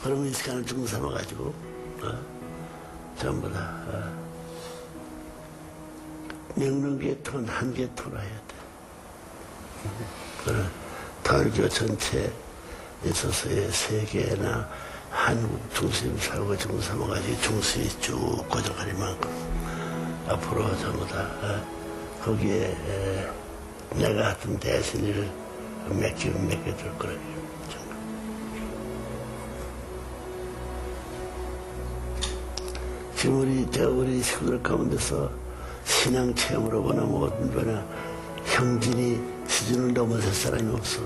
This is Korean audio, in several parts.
그러면 이 시간을 중 삼아가지고 전부 다 명령계 톤 한 개 토로 해야 돼. 그런 통일교 전체에 있어서의 세계나 한국 중심 사고가 중 삼아가지고 중심이 쭉 고정할 만큼 앞으로 전부 다 거기에 내가 하여튼 대신을 맡겨줄 거라고. 지금 우리 식구들 가운데서 신앙 체험으로 보나 뭐든 보나 형진이 수준을 넘어설 사람이 없어.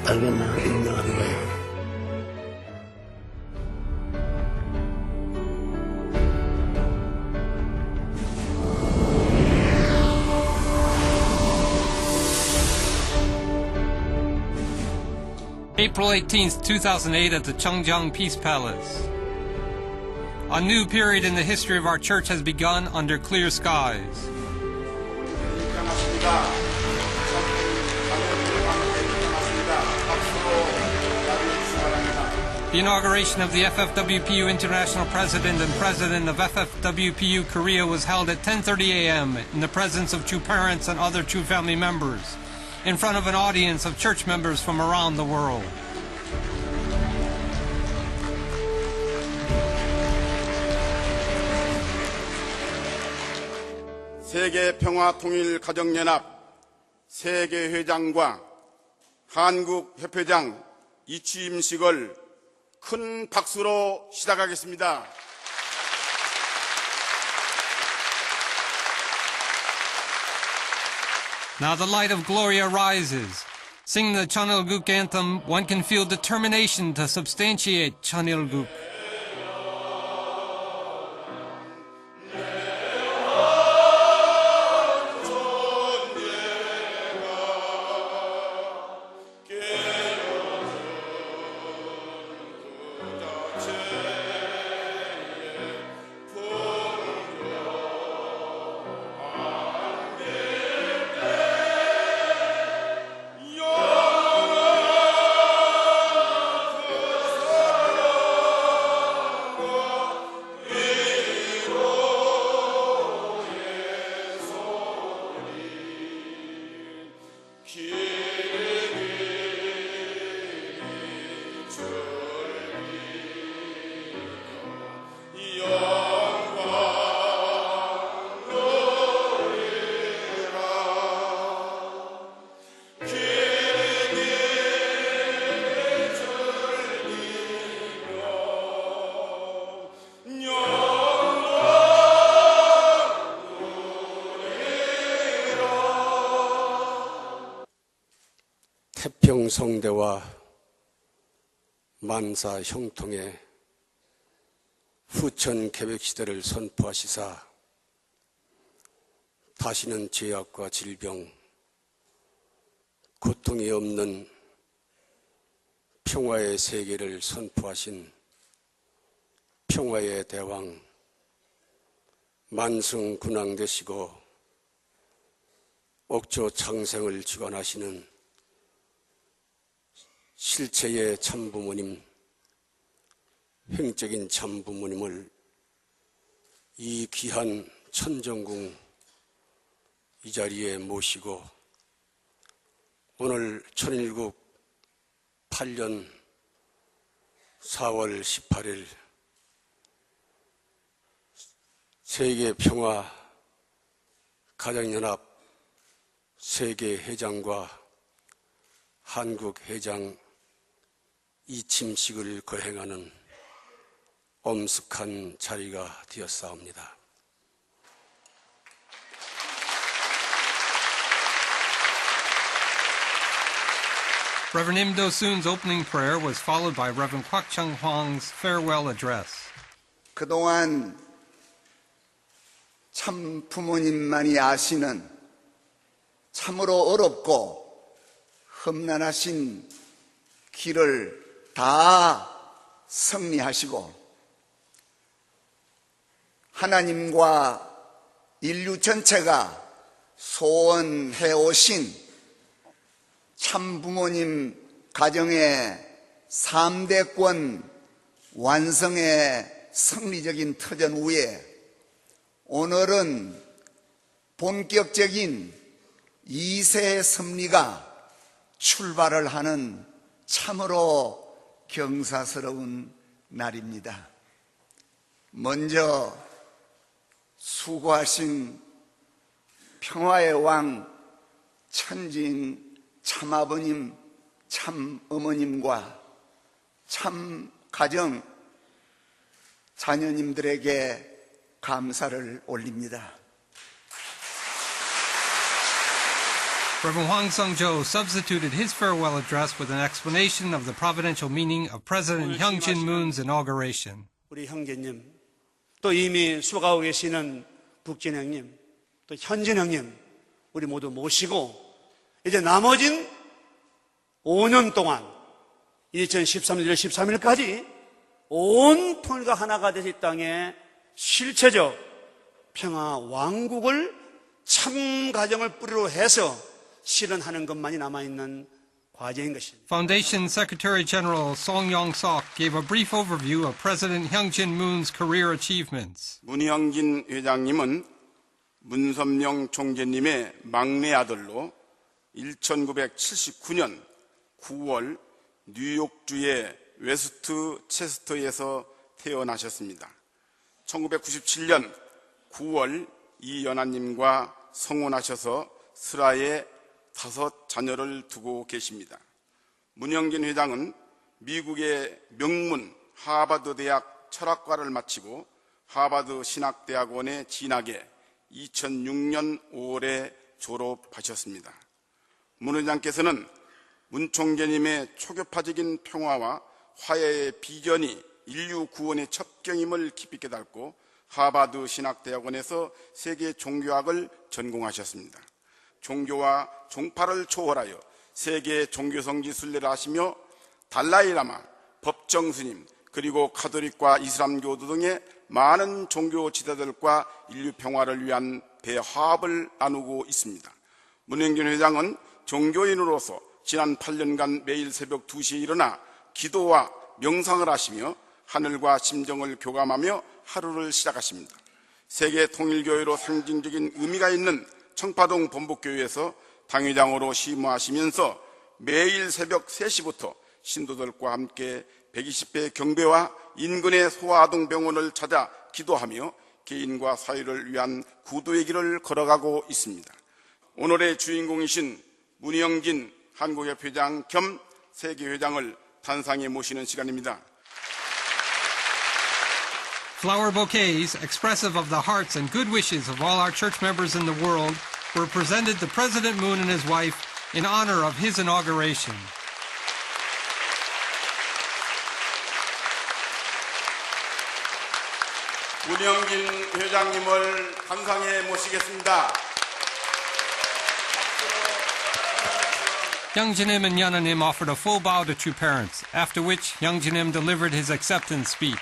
알겠나? 인정하는 거야. April 18th, 2008 at the Changjiang Peace Palace. A new period in the history of our church has begun under clear skies. The inauguration of the FFWPU International President and President of FFWPU Korea was held at 10:30 a.m. in the presence of Chu parents and other Chu family members, in front of an audience of church members from around the world. 세계평화통일가정연합 세계회장과 한국협회장 이 취임식을 큰 박수로 시작하겠습니다. Now the light of glory arises. Singing the Chanilguk anthem, one can feel determination to substantiate Chanilguk. 태평성대와 만사 형통의 후천 계획시대를 선포하시사 다시는 죄악과 질병, 고통이 없는 평화의 세계를 선포하신 평화의 대왕 만승군왕 되시고 옥조 창생을 주관하시는 실체의 참부모님, 횡적인 참부모님을 이 귀한 천정궁 이 자리에 모시고 오늘 천일국 8년 4월 18일 세계평화 가정연합 세계회장과 한국회장 이 침식을 거행하는 엄숙한 자리가 되었사옵니다. Reverend Im Do-soon's opening prayer was followed by Reverend Kwak Chung-hwang's farewell address. 그동안 참 부모님만이 아시는 참으로 어렵고 험난하신 길을 다 승리하시고 하나님과 인류 전체가 소원해 오신 참부모님 가정의 3대권 완성의 승리적인 터전 후에 오늘은 본격적인 2세 섭리가 출발을 하는 참으로 경사스러운 날입니다. 먼저 수고하신 평화의 왕 천진 참아버님, 참어머님과 참가정 자녀님들에게 감사를 올립니다. Reverend Hwang Sung-jo substituted his farewell address with an explanation of the providential meaning of President Hyung Jin-moon's inauguration. 우리 형제님, 또 이미 수고하고 계시는 북진 형님, 또 현진 형님, 우리 모두 모시고 이제 나머진 5년 동안 2013년 1월 13일까지 온 통일가 하나가 돼서 이 땅에 실체적 평화 왕국을 참 가정을 뿌리로 해서 실현하는 것만이 남아있는 과제인 것입니다. Foundation Secretary General Song Yong-sok gave a brief overview of President Hyung Jin-moon's career achievements. 문형진 회장님은 문선명 총재님의 막내 아들로 1979년 9월 뉴욕주의 웨스트 체스터에서 태어나셨습니다. 1997년 9월 이연아님과 성혼하셔서 슬하에 5 자녀를 두고 계십니다. 문형진 회장은 미국의 명문 하버드 대학 철학과를 마치고 하버드 신학대학원에 진학해 2006년 5월에 졸업하셨습니다. 문 회장께서는 문 총재님의 초교파적인 평화와 화해의 비전이 인류 구원의 첩경임을 깊이 깨닫고 하버드 신학대학원에서 세계 종교학을 전공하셨습니다. 종교와 종파를 초월하여 세계 종교성지 순례를 하시며 달라이라마, 법정스님, 그리고 카톨릭과 이슬람교도 등의 많은 종교 지도자들과 인류 평화를 위한 대화합을 나누고 있습니다. 문형진 회장은 종교인으로서 지난 8년간 매일 새벽 2시에 일어나 기도와 명상을 하시며 하늘과 심정을 교감하며 하루를 시작하십니다. 세계 통일교회로 상징적인 의미가 있는 청파동 본북교회에서 당회장으로 심호하시면서 매일 새벽 3시부터 신도들과 함께 120배 경배와 인근의 소아아동병원을 찾아 기도하며 개인과 사회를 위한 구도의 길을 걸어가고 있습니다. 오늘의 주인공이신 문형진 한국협회장 겸 세계회장을 단상에 모시는 시간입니다. Flower bouquets, expressive of the hearts and good wishes of all our church members in the world, were presented to President Moon and his wife in honor of his inauguration. 문형진 회장님을 단상에 모시겠습니다. Hyung Jin-im and Yeon-in offered a full bow to two parents, after which Hyung Jin-im delivered his acceptance speech.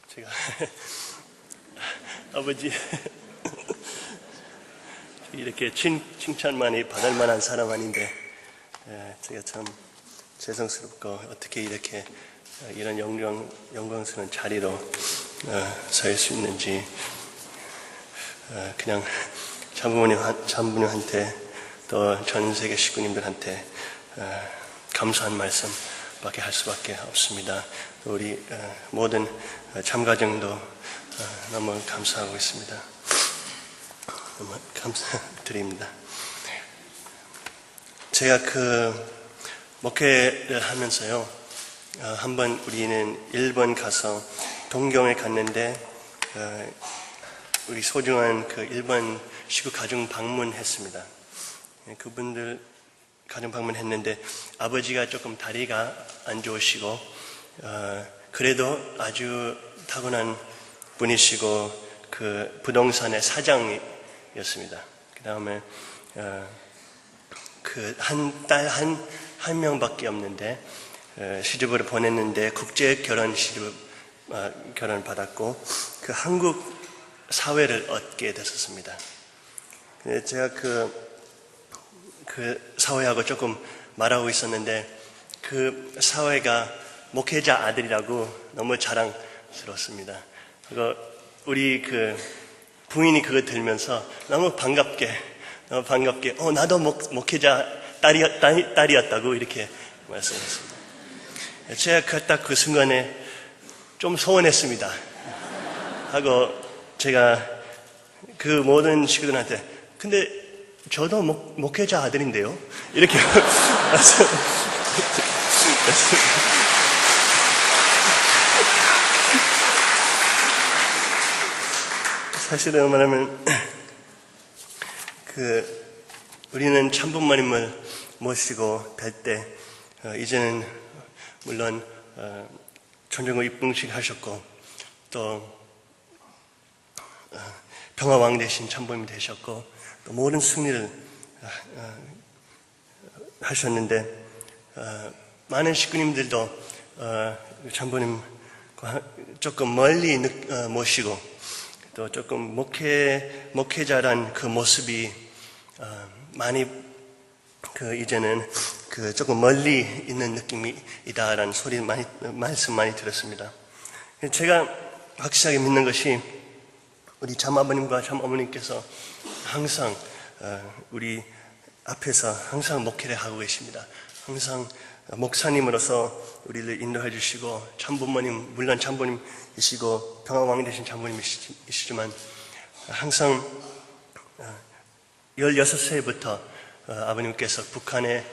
제가 아버지 이렇게 칭찬 많이 받을 만한 사람 아닌데 제가 참 죄송스럽고 어떻게 이렇게 이런 영광스러운 자리로 설 수 있는지 그냥 장부모님한테 또 전 세계 식구님들한테 감사한 말씀밖에 할 수밖에 없습니다. 우리 모든 참가정도 너무 감사하고 있습니다. 너무 감사드립니다. 제가 목회를 하면서요, 한번 우리는 일본 가서 동경에 갔는데 우리 소중한 일본 식구 가정 방문했습니다. 그분들 가정 방문했는데 아버지가 조금 다리가 안 좋으시고 그래도 아주 타고난 분이시고 부동산의 사장이었습니다. 그 다음에 한 딸 한 명밖에 없는데 시집을 보냈는데 국제 결혼 결혼 받았고 그 한국 사회를 얻게 됐었습니다. 근데 제가 그 사회하고 조금 말하고 있었는데 그 사회가 목회자 아들이라고 너무 자랑스럽습니다. 그리고 우리 그 부인이 그거 들으면서 너무 반갑게 나도 목회자 딸이었다고 이렇게 말씀했습니다. 제가 딱 그 순간에 좀 소원했습니다. 하고 제가 그 모든 식구들한테 근데 저도 목회자 아들인데요? 이렇게 사실은 말하면 우리는 참부모님을 모시고 뵐 때 이제는 물론 천정고 입궁식 하셨고 또 평화왕 되신 참부모님이 되셨고 또 모든 승리를 하셨는데 많은 식구님들도 참부모님 조금 멀리 모시고 또 조금 목회자란 그 모습이 많이 이제는 조금 멀리 있는 느낌이다라는 말씀 많이 들었습니다. 제가 확실하게 믿는 것이 우리 참아버님과 참어머님께서 항상 우리 앞에서 항상 목회를 하고 계십니다. 항상 목사님으로서 우리를 인도해 주시고 참부모님 물론 참부모님이시고 평화왕이 되신 참부모님이시지만 항상 16세부터 아버님께서 북한에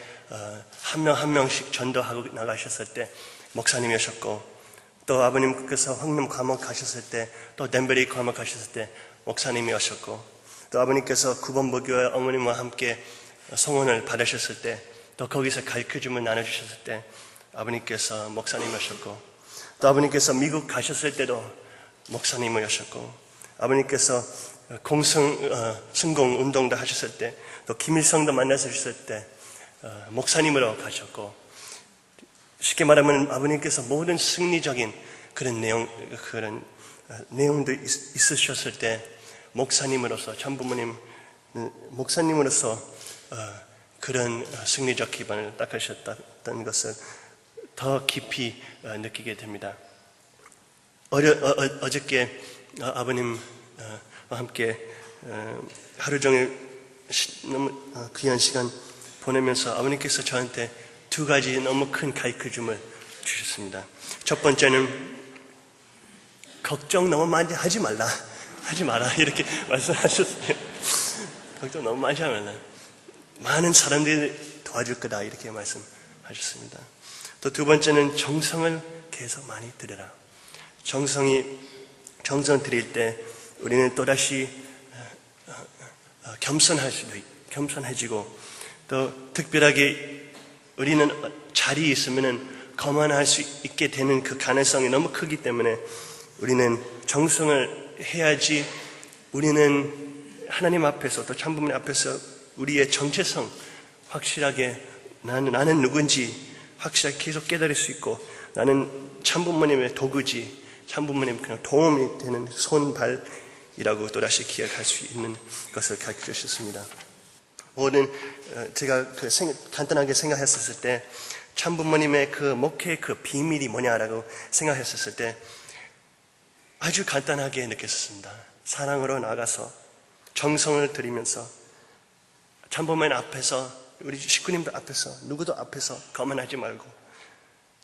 한 명 한 명씩 전도하고 나가셨을 때 목사님이셨고 또 아버님께서 황림 감옥 가셨을 때 또 덴베리 감옥 가셨을 때 목사님이셨고 또 아버님께서 구본부교회 어머님과 함께 성원을 받으셨을 때 또 거기서 가르쳐줌을 나눠주셨을 때 아버님께서 목사님이셨고 또 아버님께서 미국 가셨을 때도 목사님이셨고 아버님께서 승공 운동도 하셨을 때 또 김일성도 만나셨을 때 목사님으로 가셨고 쉽게 말하면 아버님께서 모든 승리적인 그런 내용도 있으셨을 때 목사님으로서 참부모님 목사님으로서 그런 승리적 기반을 닦으셨다는 것을 더 깊이 느끼게 됩니다. 어저께 아버님과 함께 하루 종일 너무 귀한 시간 보내면서 아버님께서 저한테 두 가지 너무 큰 가르침을 주셨습니다. 첫 번째는 걱정 너무 많이 하지 마라 이렇게 말씀하셨어요. 걱정 너무 많이 하지 말라. 많은 사람들이 도와줄 거다 이렇게 말씀하셨습니다. 또 두 번째는 정성을 계속 많이 들여라. 정성 드릴 때 우리는 또다시 겸손해지고 또 특별하게 우리는 자리에 있으면 거만할 수 있게 되는 그 가능성이 너무 크기 때문에 우리는 정성을 해야지 우리는 하나님 앞에서 또 참부모님 앞에서 우리의 정체성 확실하게 나는 누군지 확실하게 계속 깨달을 수 있고 나는 참부모님의 도구지 참부모님 그냥 도움이 되는 손발이라고 또다시 기억할 수 있는 것을 가르쳐 주셨습니다. 모든 제가 간단하게 생각했었을 때 참부모님의 그 목회의 그 비밀이 뭐냐라고 생각했었을 때 아주 간단하게 느꼈습니다. 사랑으로 나가서 정성을 들이면서 참부모님 앞에서 우리 식구님들 앞에서 누구도 앞에서 거만하지 말고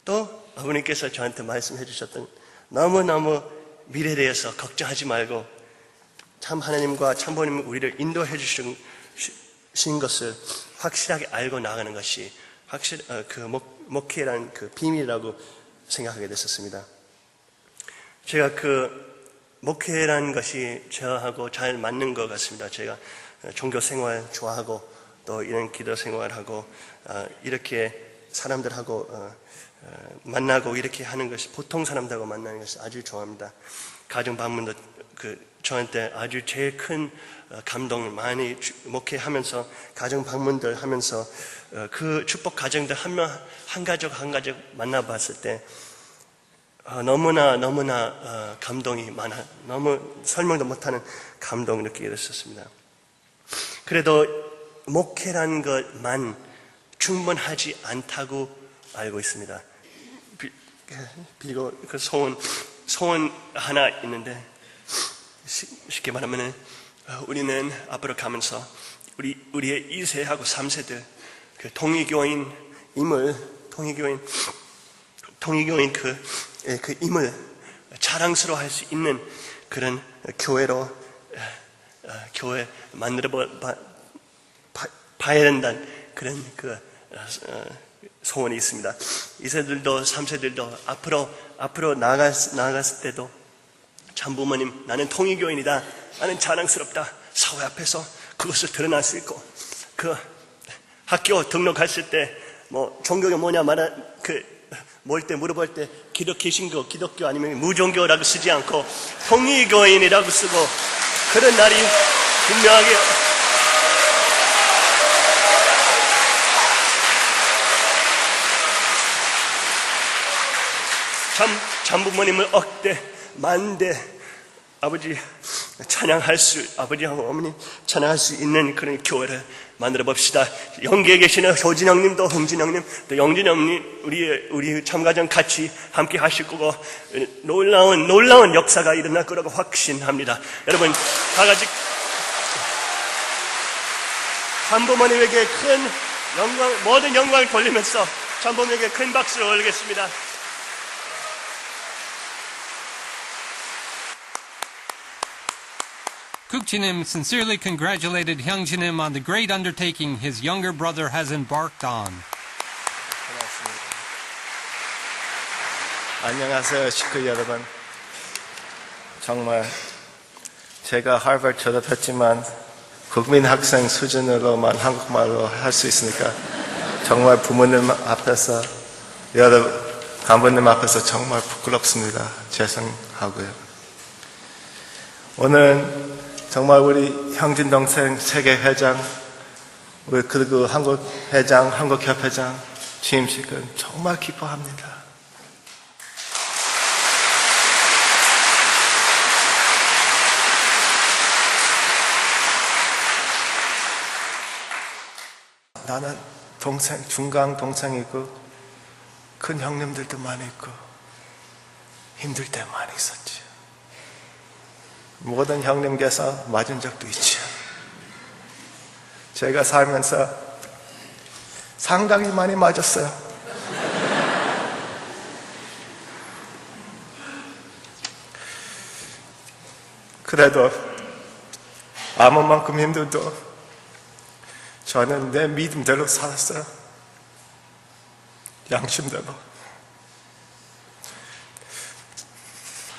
또 아버님께서 저한테 말씀해 주셨던 너무너무 미래에 대해서 걱정하지 말고 참 하나님과 참부모님 우리를 인도해 주신 것을 확실하게 알고 나가는 것이 그 목회라는 그 비밀이라고 생각하게 됐었습니다. 제가 그 목회라는 것이 저하고 잘 맞는 것 같습니다. 제가 종교 생활 좋아하고 또 이런 기도 생활하고 이렇게 사람들하고 만나고 이렇게 하는 것이 보통 사람들하고 만나는 것을 아주 좋아합니다. 가정 방문도 저한테 아주 제일 큰 감동을 많이 목회하면서 가정 방문들 하면서 그 축복 가정들 한 가족 만나봤을 때 너무나 감동이 많아 너무 설명도 못하는 감동을 느끼게 됐었습니다. 그래도 목회라는 것만 충분하지 않다고 알고 있습니다. 그리고 그 소원 하나 있는데 쉽게 말하면 우리는 앞으로 가면서 우리의 2세하고 3세들 그 통일교인 그 임을 자랑스러워할 수 있는 그런 교회 만들어 봐야 된다는 그런 소원이 있습니다. 2세들도 3세들도 앞으로 나아갔을 때도 참부모님, 나는 통일교인이다, 나는 자랑스럽다, 사회 앞에서 그것을 드러날 수 있고, 그 학교 등록했을 때 종교가 뭐냐 뭘 때 물어볼 때 기독교 아니면 무종교라고 쓰지 않고 통일교인이라고 쓰고, 그런 날이 분명하게 참부모님을 억대 만대 아버지하고 어머니 찬양할 수 있는 그런 교회를 만들어 봅시다. 영계에 계시는 효진 형님도 홍진 형님 또 영진 형님 우리 참가전 같이 함께 하실 거고 놀라운 역사가 일어날 거라고 확신합니다. 여러분 다 같이 참부모님에게 큰 영광, 모든 영광을 돌리면서 참부모님에게 큰 박수를 올리겠습니다. Kukjinim sincerely congratulated Hyungjinim on the great undertaking his younger brother has embarked on. 안녕하세요, 식구 여러분. 정말 제가 하버드 졸업했지만 국민 학생 수준으로만 한국말로 할 수 있으니까 정말 부모님 앞에서 간부님 앞에서 정말 부끄럽습니다. 죄송하고요. 오늘 정말 우리 형진 동생 세계 회장, 그리고 한국 회장, 한국협회장 취임식은 정말 기뻐합니다. 나는 중강 동생이고 큰 형님들도 많이 있고 힘들 때 많이 있었지. 모든 형님께서 맞은 적도 있죠. 제가 살면서 상당히 많이 맞았어요. 그래도 아무 만큼 힘들도 저는 내 믿음대로 살았어요. 양심대로.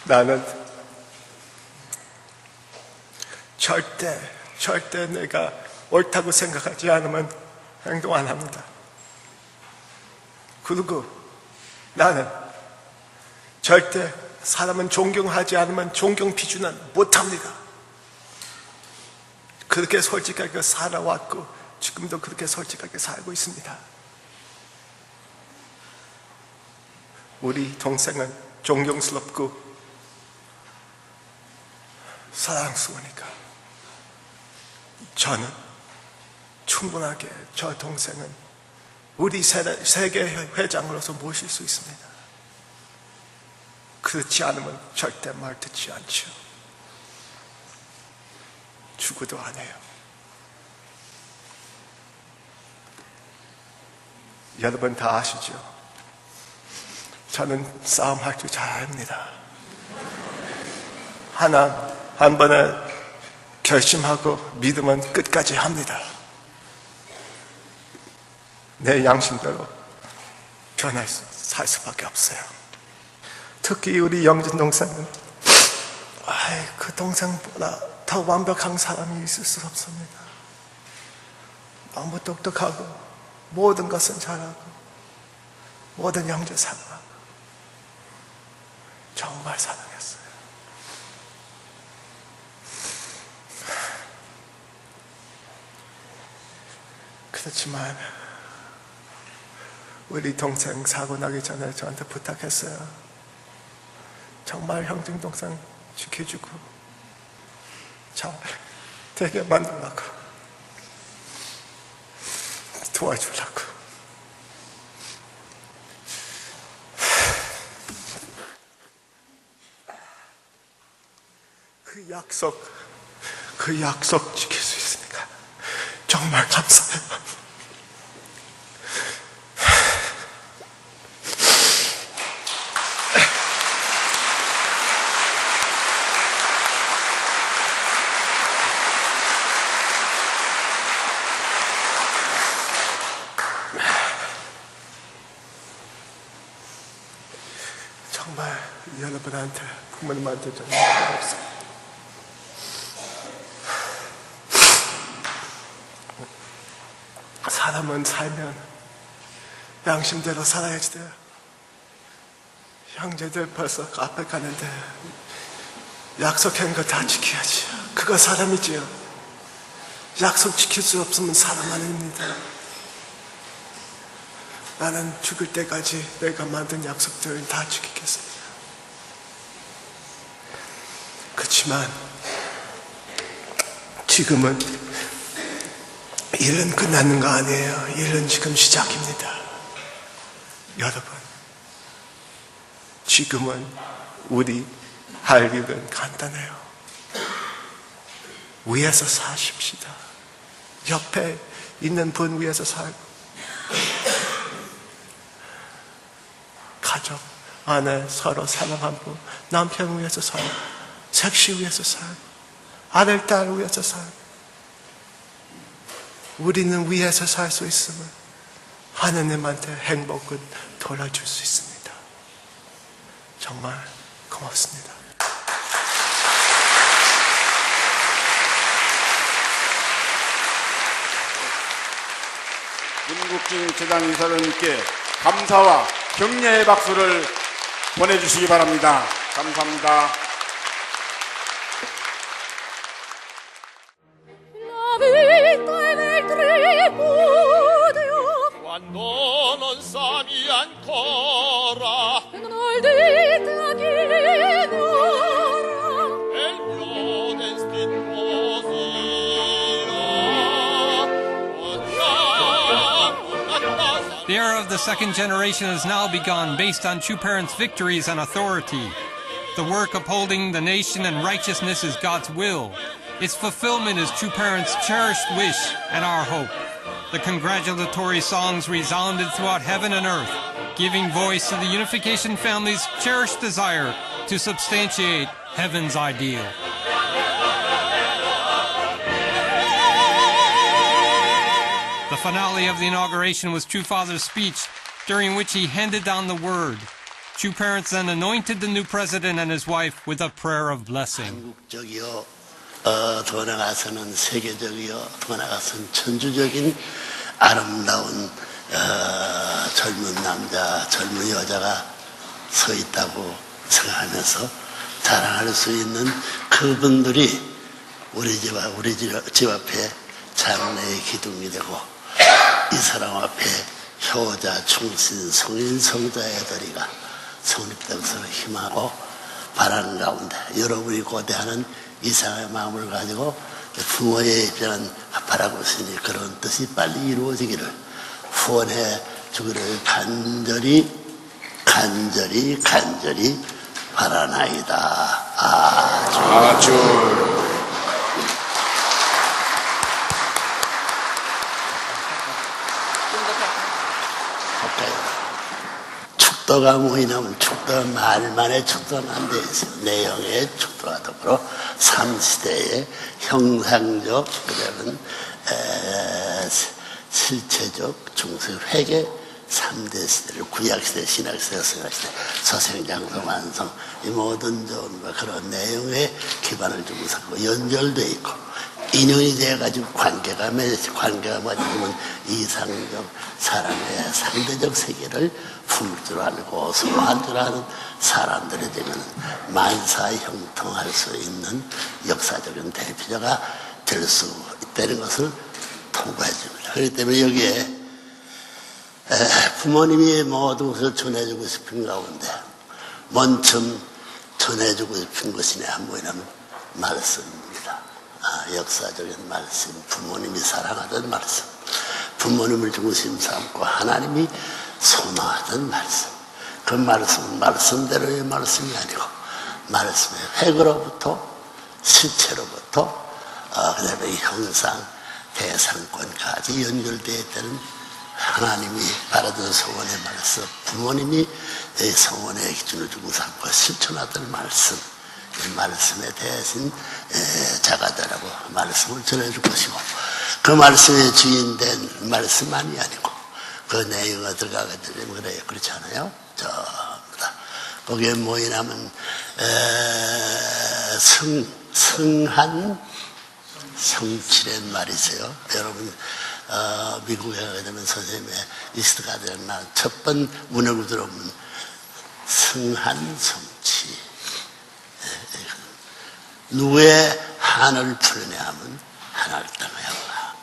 나는 절대 내가 옳다고 생각하지 않으면 행동 안 합니다. 그리고 나는 절대 사람은 존경하지 않으면 존경 비준은 못합니다. 그렇게 솔직하게 살아왔고 지금도 그렇게 솔직하게 살고 있습니다. 우리 동생은 존경스럽고 사랑스러우니까 저는 충분하게 저 동생은 우리 세계 회장으로서 모실 수 있습니다. 그렇지 않으면 절대 말 듣지 않죠. 죽어도 안 해요. 여러분 다 아시죠? 저는 싸움할 줄 잘 압니다. 한 번에 결심하고 믿으면 끝까지 합니다. 내 양심대로 살 수밖에 없어요. 특히 우리 영진 동생은 그 동생보다 더 완벽한 사람이 있을 수 없습니다. 너무 똑똑하고 모든 것은 잘하고 모든 형제 사랑하고 정말 사랑했어요. 있었지만 우리 동생 사고 나기 전에 저한테 부탁했어요. 정말 형님 동생 지켜주고 잘 되게 만들라고 도와주려고. 그 약속 지킬 수 있으니까 정말 감사해요. 정말 여러분한테, 부모님한테 정말 고맙습니다. 사람은 살면 양심대로 살아야지 돼요. 형제들 벌써 앞에 가는데 약속한 거 다 지켜야지. 그거 사람이지요. 약속 지킬 수 없으면 사람 아닙니다. 나는 죽을 때까지 내가 만든 약속들을 다 지키겠습니다. 그렇지만 지금은 일은 끝나는 거 아니에요. 일은 지금 시작입니다. 여러분, 지금은 우리 할 일은 간단해요. 위에서 사십시다. 옆에 있는 분 위에서 살고, 가족 안에 서로 사랑하고, 남편 위해서 살고, 색시 위해서 살고, 아들 딸 위해서 살고. 우리는 위에서 살 수 있으면 하나님한테 행복을 돌려줄 수 있습니다. 정말 고맙습니다. 문국진 재단 이사장님께 감사와 격려의 박수를 보내주시기 바랍니다. 감사합니다. Quando non savi ancora non dite che e il mio destino The era of the second generation has now begun, based on True Parents' victories and authority. The work upholding the nation and righteousness is God's will. Its fulfillment is True Parents' cherished wish and our hope. The congratulatory songs resounded throughout heaven and earth, giving voice to the unification family's cherished desire to substantiate heaven's ideal. The finale of the inauguration was True Father's speech, during which he handed down the word. True Parents then anointed the new president and his wife with a prayer of blessing. 한국적이요, 더 나아가서는 세계적이요, 더 나아가서는 천주적인 아름다운 젊은 남자, 젊은 여자가 서 있다고 생각하면서 자랑할 수 있는 그분들이 우리 집 앞에 장래의 기둥이 되고, 이 사람 앞에 효자, 충신, 성인, 성자애들이가 성립된 것을 희망하고 바라는 가운데 여러분이 고대하는 이상의 마음을 가지고 부모의 입장은 바라고 있으니 그런 뜻이 빨리 이루어지기를 후원해 주기를 간절히 바라나이다. 아주. 축도가 뭐냐면 축도가 말만의 축도는 안 돼 있어요. 내용의 축도가 더불어 3시대의 형상적, 그다음은 실체적, 중세 회계 3대 시대를 구약시대, 신약시대, 성약시대, 서생장성, 완성, 이 모든 좋은 그런 내용의 기반을 두고 살고 연결되어 있고 인연이 돼가지고 관계가 맺어지면 이상적 사람의 상대적 세계를 품을 줄 알고 서로 할 줄 아는 사람들이 되면 만사 형통할 수 있는 역사적인 대표자가 될 수 있다는 것을 부과해 줍니다. 그렇기 때문에 여기에 부모님이 모든 것을 전해주고 싶은 가운데 먼저 전해주고 싶은 것이 뭐냐면 말씀입니다. 역사적인 말씀, 부모님이 사랑하던 말씀, 부모님을 중심 삼고 하나님이 소망하던 말씀. 그 말씀은 말씀대로의 말씀이 아니고 말씀의 획으로부터 실체로부터 그다음에 형상, 대상권까지 연결되어 있다는 하나님이 바라던 소원의 말씀, 부모님이 소원의 기준을 두고 삼고 실천하던 말씀, 이 말씀에 대신 자가다라고 말씀을 전해줄 것이고, 그 말씀의 주인된 말씀만이 아니고 그 내용에 들어가게 되면 그래요. 그렇지 않아요? 거기에 뭐냐면 성한 성취란 말이 있어요. 여러분 미국에 가게 되면 선생님의 리스트가 되는 첫 번 문학을 들어보면 성한 성취. 누구의 한을 풀냐 하면 하나를 땅의 한과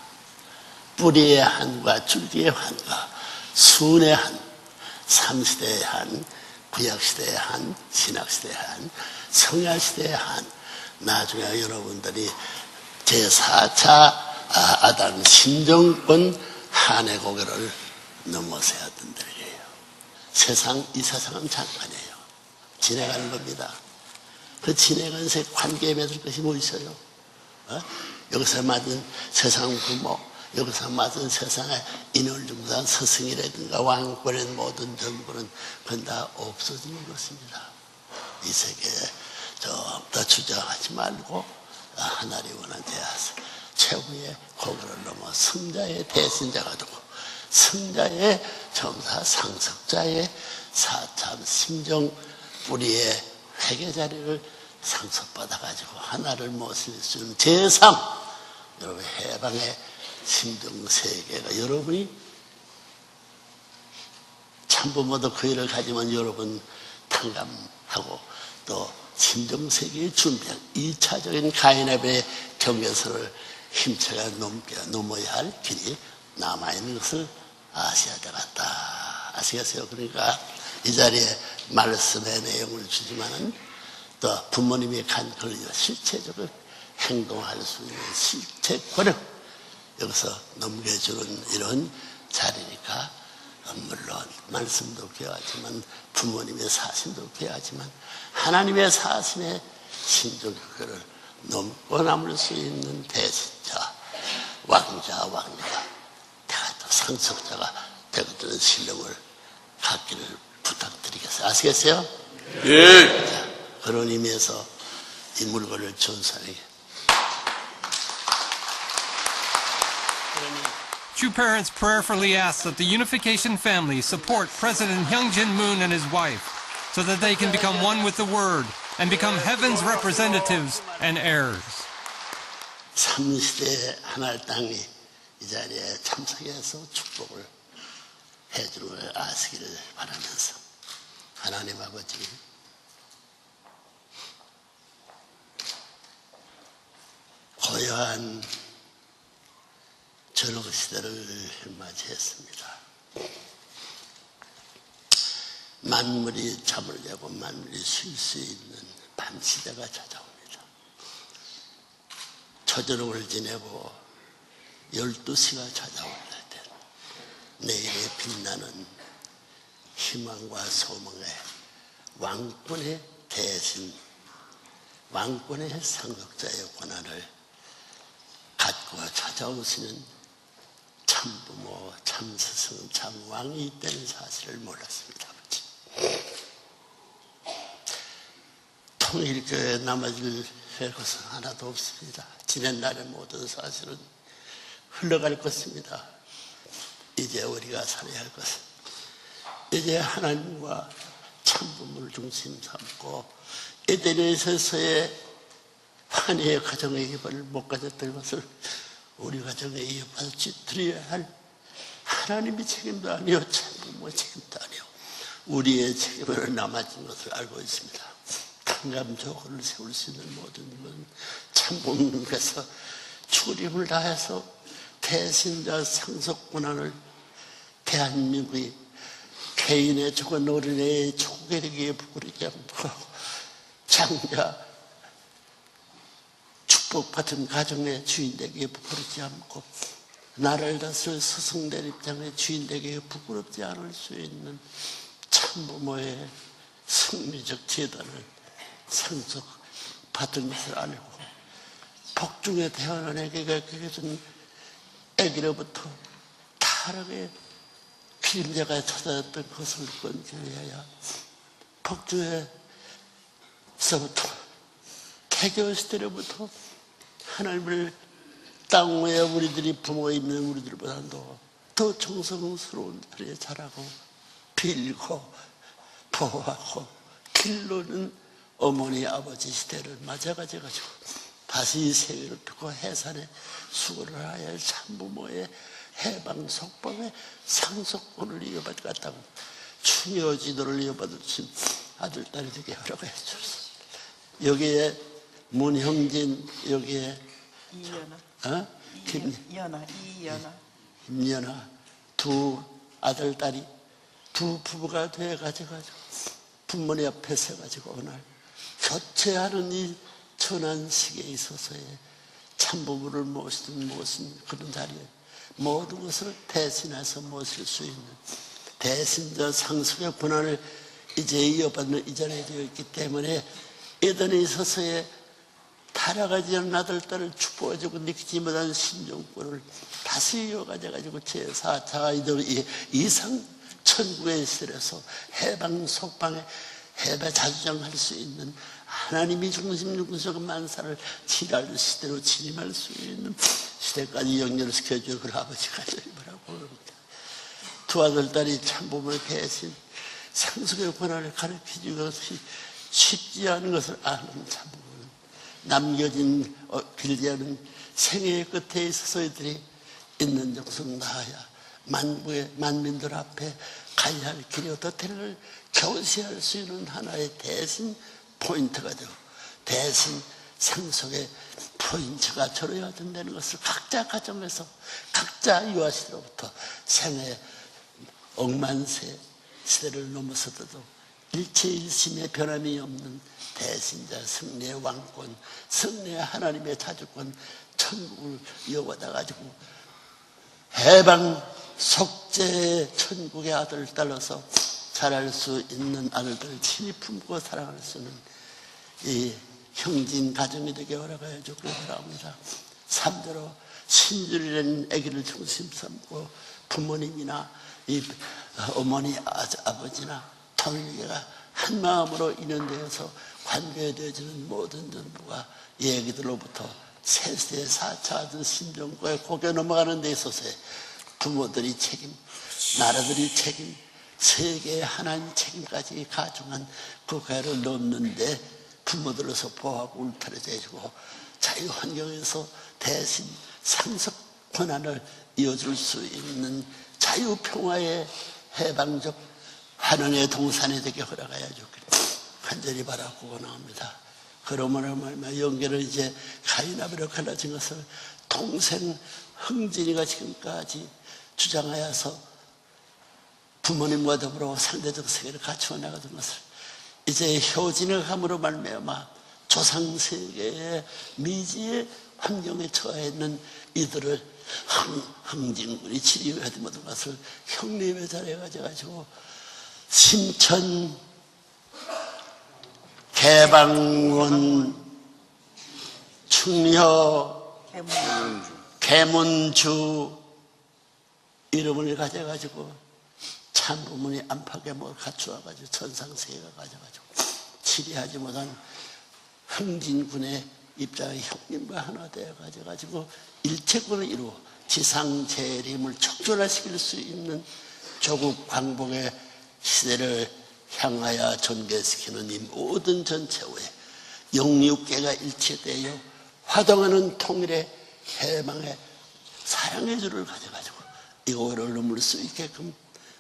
뿌리의 한과 줄기의 한과 순의 한, 삼시대의 한, 구약시대의 한, 신약시대의 한, 성야시대의 한, 나중에 여러분들이 제4차 아담 신정권 한의 고개를 넘어서야 된다는 거예요. 이 세상은 잠깐이에요. 지나가는 겁니다. 그 지나가는 관계에 맺을 것이 뭐 있어요? 여기서 맞은 세상 부모, 여기서 맞은 세상의 인월중산 스승이라든가 왕권의 모든 정부는 그건 다 없어지는 것입니다. 이 세계에 좀 더 주저하지 말고 하나님 원한 대하사 최후의 고개를 넘어 승자의 대신자가 되고 승자의 점사 상속자의 사참 심정 뿌리의 회개 자리를 상속받아가지고 하나를 모실 수 있는 제3 여러분 해방의 심정세계가 여러분이 참부모도 그 일을 가지면 여러분 탕감하고 또 심정세계에 준비한 2차적인 가인압의 경계선을 힘차게 넘어야 할 길이 남아있는 것을 아셔야 되겠다. 아시겠어요? 그러니까 이 자리에 말씀의 내용을 주지만은 또 부모님이 간 그 실체적으로 행동할 수 있는 실체권을 여기서 넘겨주는 이런 자리니까 물론 말씀도 필요하지만 부모님의 사심도 필요하지만 하나님의 사심의 신종교를 넘고 남을 수 있는 대신자, 왕자, 대가도 상속자가 되거든 신령을 갖기를 부탁드리겠어요. 아시겠어요? 예. 자, 그런 의미에서 이 물건을 전사하게. Chu parents prayerfully ask that the Unification family support President Hyung Jin-moon and his wife so that they can become one with the Word and become heaven's representatives and heirs. 3시대 하나의 땅이 이 자리에 참석해서 축복을 해주는 걸 아시기를 바라면서 하나님 아버지 고요한 저녁 시대를 맞이했습니다. 만물이 잠을 자고 만물이 쉴 수 있는 밤 시대가 찾아옵니다. 초저녁을 지내고 12시가 찾아올 때 내일의 빛나는 희망과 소망의 왕권의 대신 왕권의 상속자의 권한을 갖고 찾아오시는 참부모, 참스승, 참왕이 있다는 사실을 몰랐습니다. 통일교회에 남아질 것은 하나도 없습니다. 지난 날의 모든 사실은 흘러갈 것입니다. 이제 우리가 살아야 할 것은 이제 하나님과 참부모를 중심 삼고 에덴에 있어서의 환희의 가정의 예배를 못 가졌던 것을 우리 가정의 예배를 드려야 할 하나님의 책임도 아니요 참부모의 책임도 아니요 우리의 책임으로 남아진 것을 알고 있습니다. 탕감조건을 세울 수 있는 모든 건 참부모님께서 출입을 다해서 대신자 상속 권한을 대한민국이 개인의 조건 어린애의 조국에게 부끄러지 않고 장자 축복받은 가정의 주인되기에 부끄럽지 않고 나라를 다스릴 스승된 입장의 주인되기에 부끄럽지 않을 수 있는 참부모의 승리적 재단을 상속받은 것을 알고 복중에 태어난 애기가 그것은 애기로부터 타락의 그림자가 찾아왔던 것을 건져야 복중에서부터 태교 시대로부터 하나님을 땅 위에 우리들이 부모 있는 우리들보다도 더 정성스러운 편에 자라고 빌고 보호하고 길러는 어머니 아버지 시대를 맞아가지고 다시 이 세계를 펴고 해산에 수고를 하여야 할 참부모의 해방 속방의 상속권을 이어받았다고 충여 지도를 이어받으신 아들 딸이 되게 허락해 주셨어. 여기에 문형진, 여기에 이연아, 김연아 두 아들 딸이 두 부부가 돼가지고 부모님 앞에 서가지고 오늘 교체하는 이 천한 시기에 있어서의 참부모를 모시든 그런 자리에 모든 것을 대신해서 모실 수 있는 대신자 상속의 권한을 이제 이어받는 이 자리에 되어 있기 때문에 에덴에 있어서의 타락하지 않은 아들, 딸을 축복해주고 느끼지 못한 신종권을 다시 이어가져가지고 제4차 이상 천국의 시대에서 해방 속방에 해배 자주장할 수 있는 하나님이 중심 중심적 만사를 지랄 시대로 진임할 수 있는 시대까지 연결시켜주어 그 아버지가 저희라고 합니다. 두 아들, 딸이 참부모의 대신 상속의 권한을 가르쳐주는 것이 쉽지 않은 것을 아는 참부모는 남겨진 길지 않은 생애의 끝에 있어서 이들이 있는 정성 다하여 만민들 앞에 가야 할 길이 어떻게를 교시할 수 있는 하나의 대신 포인트가 되고 대신 상속의 포인트가 저러야 된다는 것을 각자 가정에서 각자 유아시로부터 생애 억만세 시대를 넘어서도 일체일심의 변함이 없는 대신자 승리의 왕권, 승리의 하나님의 자주권, 천국을 이어받아가지고 해방 속죄의 천국의 아들을 따라서 자랄 수 있는 아들들을 친히 품고 사랑할 수 있는 이 형진 가정이 되게 허락하여 주길 바랍니다. 3대로 신줄이라는 아기를 중심 삼고 부모님이나 이 어머니 아버지나 통일계가 한 마음으로 인연되어서 관계되어지는 모든 전부가 이 아기들로부터 세세 4차 신정과의 고개 넘어가는 데 있어서의 부모들이 책임, 나라들이 책임, 세계의 하나님 책임까지 가중한 국가를 넘는데 부모들로서 보호하고 울타리져 해주고 자유환경에서 대신 상속 권한을 이어줄 수 있는 자유평화의 해방적 환원의 동산이 되게 허락하여 주기를 간절히 바라고 원합니다. 그러므로 말미암아 연계를 이제 가인아벨로 갈라진 것을 동생 흥진이가 지금까지 주장하여서 부모님과 더불어 상대적 세계를 갖추어 나가던 것을 이제 효진의 함으로 말미암아 조상세계의 미지의 환경에 처해 있는 이들을 흥진군이 치료해야 되는 것을 형님의 자리에 가져가지고 신천 개방원 충녀 개문주 이름을 가져가지고 참부모니 안팎에뭘 갖추어가지고 천상세계가 가져가지고 치리하지 못한 흥진군의 입장의 형님과 하나 되어가지고 일체권을 이루어 지상재림을 척존화시킬 수 있는 조국 광복의 시대를 향하여 전개시키는 이 모든 전체의 영육계가 일체되어 화동하는 통일의 해방의 사랑의 줄을 가져가지고 이거를 넘을 수 있게끔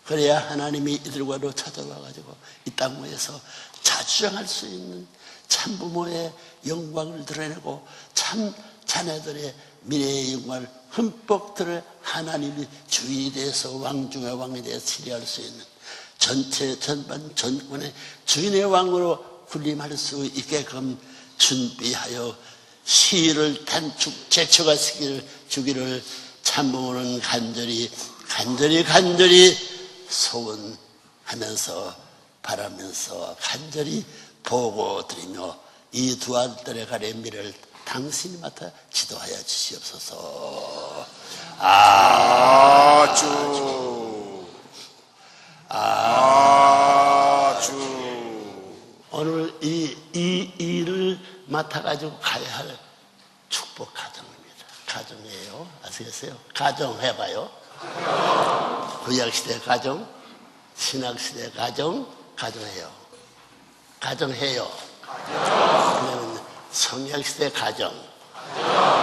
그래야 하나님이 이들과도 찾아와가지고 이 땅 위에서 자주장할 수 있는 참부모의 영광을 드러내고 참 자녀들의 미래의 영광을 흠뻑 들어 하나님이 주인이 돼서 왕 중의 왕이 되어 치리할 수 있는 전체 전반 전권의 주인의 왕으로 군림할 수 있게끔 준비하여 시를 단축 제쳐가 주기를 참모는 간절히 소원하면서 바라면서 간절히 보고 드리며 이 두 아들의 가래 미래를 당신이 맡아 지도하여 주시옵소서. 오늘 이 일을 맡아가지고 가야 할 축복 가정입니다. 가정이에요. 아시겠어요? 가정 해봐요. 구약시대 가정, 신약시대 가정, 가정해요. 가정해요. 그러면 성약시대 가정,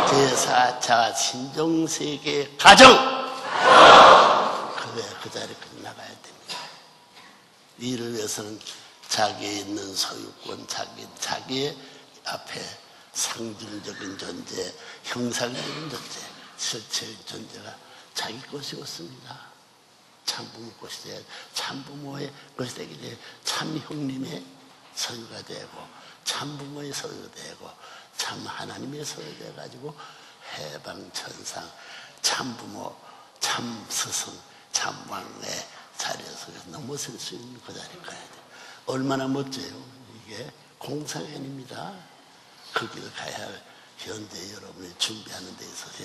제4차 신종세계 가정! 그 자리에 나가야 됩니다. 이를 위해서는 자기에 있는 소유권, 자기의 앞에 상징적인 존재, 형상적인 존재, 실체의 존재가 자기 것이었습니다. 참부모 것이 돼야 참부모의 것이 되기 때문에 참 형님의 소유가 되고 참부모의 소유가 되고 참 하나님의 소유가 돼가지고 해방천상 참부모, 참스승, 참왕의 자리에서 넘어설 수 있는 그 자리에 가야 돼. 얼마나 멋져요. 이게 공상연입니다. 그 길을 가야 할 현대 여러분이 준비하는 데 있어서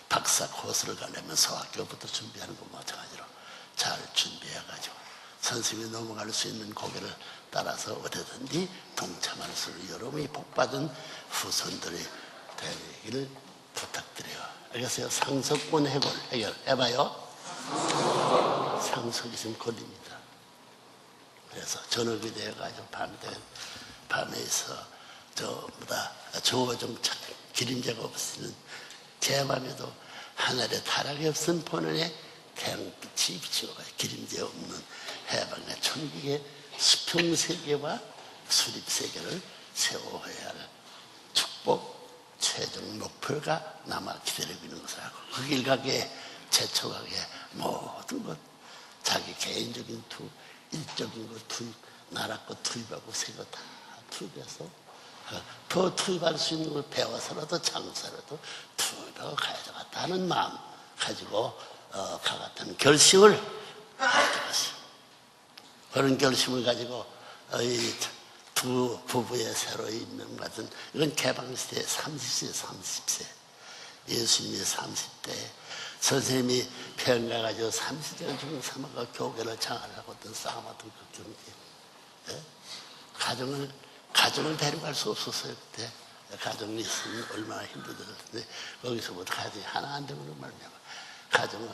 박사 코스를 가려면 소학교부터 준비하는 것과 마찬가지로 잘 준비해가지고 선생님이 넘어갈 수 있는 고개를 따라서 어디든지 동참할 수 있는 여러분이 복받은 후손들이 되기를 부탁드려요. 알겠어요? 상속권 해결해봐요. 상속이 있으면 걸립니다. 그래서 전업이 되어가지고 밤에 있어 전부 다 정오정착 기림자가 없으면 대밤에도 하늘에 타락이 없은 본원에 태양빛이 비치고 기림자 없는 해방의 천국의 수평세계와 수립세계를 세워야 할 축복 최종 목표가 남아 기다리고 있는 것을 하고 그 길 가게 제초가게 모든 것 자기 개인적인 일적인 것 투입, 나라 것 투입하고 새 것 다 투입해서 더 투입할 수 있는 걸 배워서라도 장사라도 투입하고 가져갔다 하는 마음 가지고 가갔다는 결심을 가져갔어요. 그런 결심을 가지고 이 두 부부의 새로 있는 같은 이건 개방시대 30세 예수님이 30대 선생님이 평가가지고 30년 중에 삼아가 교회를 장하려고 어떤 싸움하던 그 경기 가정을 데려갈 수 없었어요. 그때 가정이 있으면 얼마나 힘들었을 텐데 거기서부터 가정이 하나 안 되면 말이야 가정을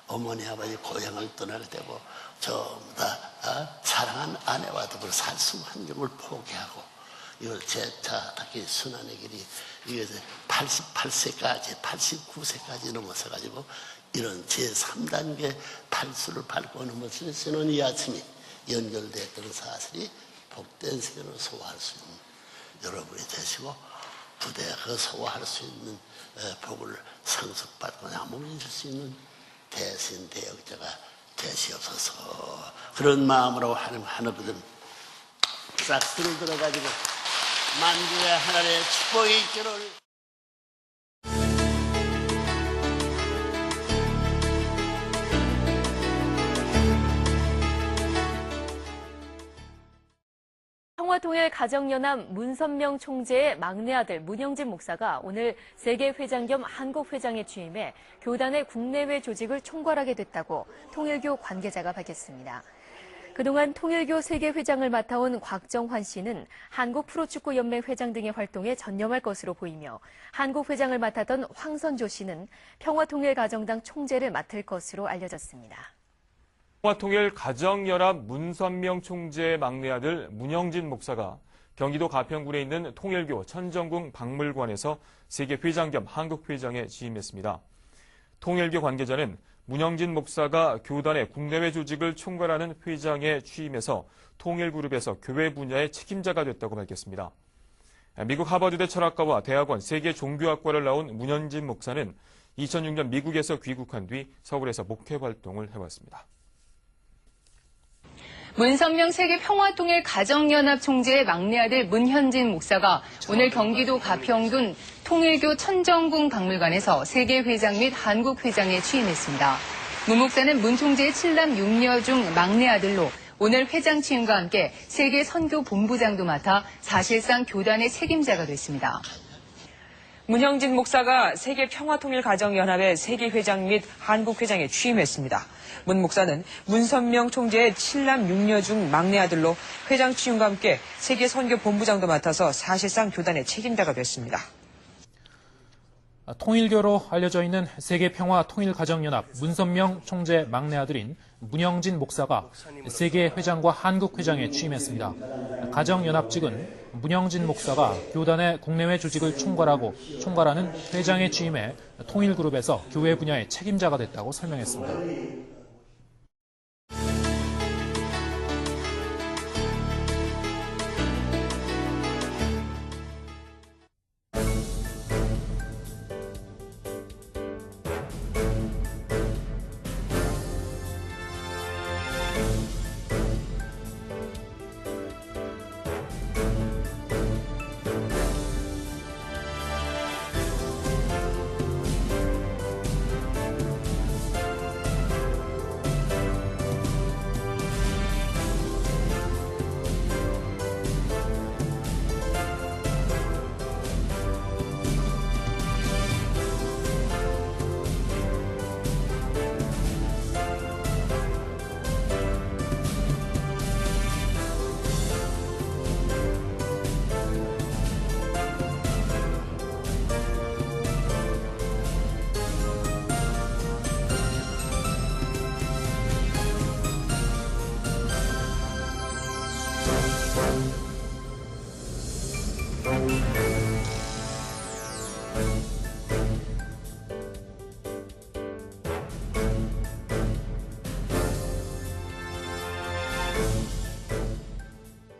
어머니 아버지 고향을 떠나게 되고 전부 다 사랑한 아내와 더불어 살 수 환경을 포기하고 이걸 제자답게 순환의 길이 이게 88세까지 89세까지 넘어서 가지고 이런 제3단계 팔수를 밟고 넘어서는 이 아침이 연결됐던 사실이 복된 세계로 소화할 수 있는 여러분이 되시고 부대가 그 소화할 수 있는 복을 상속받고 나무를 줄 수 있는 대신 대역자가 되시옵소서. 그런 마음으로 하나거든 싹 들어가지고 만주의 하나님의 축복이 있기를. 평화통일가정연합 문선명 총재의 막내 아들 문영진 목사가 오늘 세계회장 겸 한국회장에 취임해 교단의 국내외 조직을 총괄하게 됐다고 통일교 관계자가 밝혔습니다. 그동안 통일교 세계회장을 맡아온 곽정환 씨는 한국프로축구연맹 회장 등의 활동에 전념할 것으로 보이며 한국회장을 맡았던 황선조 씨는 평화통일가정당 총재를 맡을 것으로 알려졌습니다. 평화통일가정연합 문선명 총재의 막내 아들 문영진 목사가 경기도 가평군에 있는 통일교 천정궁 박물관에서 세계회장 겸 한국회장에 취임했습니다. 통일교 관계자는 문영진 목사가 교단의 국내외 조직을 총괄하는 회장에 취임해서 통일그룹에서 교회 분야의 책임자가 됐다고 밝혔습니다. 미국 하버드대 철학과와 대학원 세계종교학과를 나온 문영진 목사는 2006년 미국에서 귀국한 뒤 서울에서 목회 활동을 해왔습니다. 문선명 세계평화통일 가정연합 총재의 막내 아들 문현진 목사가 오늘 경기도 가평군 통일교 천정궁 박물관에서 세계회장 및 한국회장에 취임했습니다. 문 목사는 문 총재의 7남 6녀 중 막내 아들로 오늘 회장 취임과 함께 세계 선교 본부장도 맡아 사실상 교단의 책임자가 됐습니다. 문형진 목사가 세계평화통일가정연합의 세계회장 및 한국회장에 취임했습니다. 문 목사는 문선명 총재의 7남 6녀 중 막내 아들로 회장 취임과 함께 세계선교본부장도 맡아서 사실상 교단의 책임자가 됐습니다. 통일교로 알려져 있는 세계평화통일가정연합 문선명 총재 막내 아들인 문형진 목사가 세계회장과 한국회장에 취임했습니다. 가정연합 측은 문형진 목사가 교단의 국내외 조직을 총괄하는 회장에 취임해 통일그룹에서 교회 분야의 책임자가 됐다고 설명했습니다.